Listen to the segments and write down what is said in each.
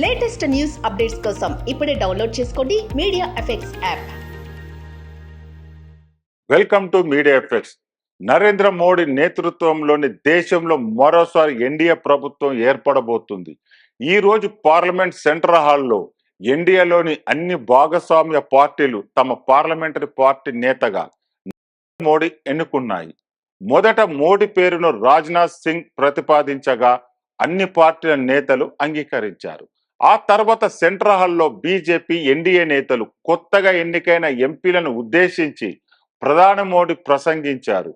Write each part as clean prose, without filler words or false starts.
Latest news updates కోసం ఇప్పుడే download చేసుకోండి media effects app. Welcome to media effects. Narendra Modi నేతృత్వంలోని దేశంలో మరోసారి ఎన్డీఏ ప్రభుత్వం ఏర్పడబోతుంది. ఈ రోజు పార్లమెంట్ సెంట్రల్ హాల్లో ఎన్డీఏలోని అన్ని భాగస్వామ్య పార్టీలు తమ పార్లమెంటరీ పార్టీ నేతగా మోడీ ఎన్నుకున్నాయి. మొదట మోడీ పేరును రాజ్నాథ్ సింగ్ ప్రతిపాదించగా అన్ని పార్టీల నేతలు అంగీకరించారు. ఆ తర్వాత సెంట్రల్ హాల్లో బీజేపీ ఎన్డీఏ నేతలు కొత్తగా ఎన్నికైన ఎంపీలను ఉద్దేశించి ప్రధాని మోడీ ప్రసంగించారు.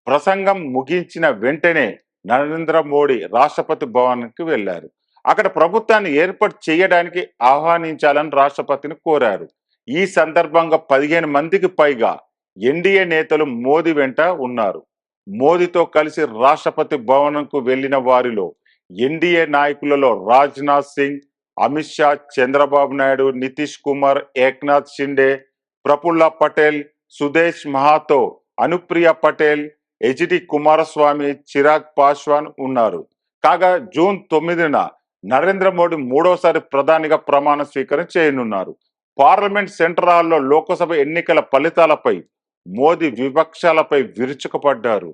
ప్రసంగం ముగించిన వెంటనే నరేంద్ర మోడీ రాష్ట్రపతి భవన్కి వెళ్లారు. అక్కడ ప్రభుత్వాన్ని ఏర్పాటు చేయడానికి ఆహ్వానించాలని రాష్ట్రపతిని కోరారు. ఈ సందర్భంగా 15 మందికి పైగా ఎన్డీఏ నేతలు మోదీ వెంట ఉన్నారు. మోదీతో కలిసి రాష్ట్రపతి భవన్కు వెళ్లిన వారిలో ఎన్డీఏ నాయకులలో రాజ్నాథ్ సింగ్, అమిత్ షా, చంద్రబాబు నాయుడు, నితీష్ కుమార్, ఏక్నాథ్ షిండే, ప్రఫుల్ల పటేల్, సుదేశ్ మహాతో, అనుప్రియ పటేల్, హెచ్డి కుమారస్వామి, చిరాగ్ పాస్వాన్ ఉన్నారు. కాగా జూన్ 9న నరేంద్ర మోడీ మూడోసారి ప్రధానిగా ప్రమాణ స్వీకారం చేయనున్నారు. పార్లమెంట్ సెంట్రల్ హాల్లో లోక్సభ ఎన్నికల ఫలితాలపై మోదీ విపక్షాలపై విరుచుకుపడ్డారు.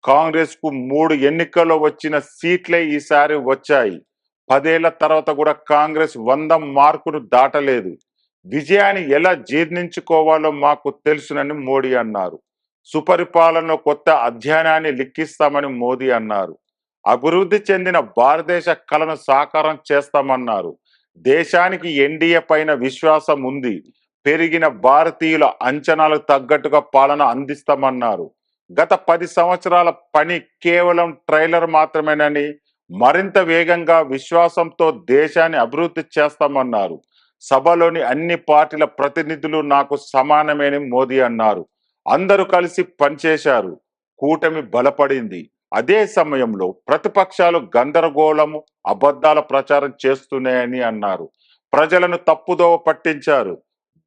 కాంగ్రెస్ కు 3 ఎన్నికల్లో వచ్చిన సీట్లే ఈసారి వచ్చాయి. 10 ఏళ్ల తర్వాత కూడా కాంగ్రెస్ 100 మార్కును దాటలేదు. విజయాన్ని ఎలా జీర్ణించుకోవాలో మాకు తెలుసునని మోడీ అన్నారు. సుపరిపాలనలో కొత్త అధ్యాయాన్ని లిఖిస్తామని మోదీ అన్నారు. అభివృద్ధి చెందిన భారతదేశ కలను సాకారం చేస్తామన్నారు. దేశానికి ఎన్డీఏ పైన విశ్వాసం ఉంది. పెరిగిన భారతీయుల అంచనాలకు తగ్గట్టుగా పాలన అందిస్తామన్నారు. గత 10 సంవత్సరాల పని కేవలం ట్రైలర్ మాత్రమేనని, మరింత వేగంగా విశ్వాసంతో దేశాన్ని అభివృద్ధి చేస్తామన్నారు. సభలోని అన్ని పార్టీల ప్రతినిధులు నాకు సమానమేని మోదీ అన్నారు. అందరూ కలిసి పనిచేశారు. కూటమి బలపడింది. అదే సమయంలో ప్రతిపక్షాలు గందరగోళము, అబద్ధాల ప్రచారం చేస్తున్నాయని అన్నారు. ప్రజలను తప్పుదోవ పట్టించారు.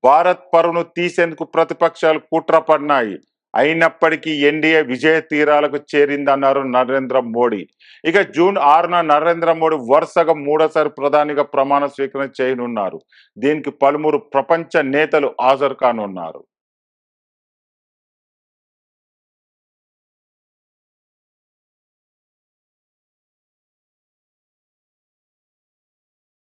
భారత్ పరువును తీసేందుకు ప్రతిపక్షాలు కుట్ర పడినాయి. అయినప్పటికీ ఎన్డీఏ విజయ తీరాలకు చేరిందన్నారు నరేంద్ర మోడీ. ఇక జూన్ 6న నరేంద్ర మోడీ వరుసగా మూడోసారి ప్రధానిగా ప్రమాణ స్వీకారం చేయనున్నారు. దీనికి పలువురు ప్రపంచ నేతలు హాజరు కానున్నారు.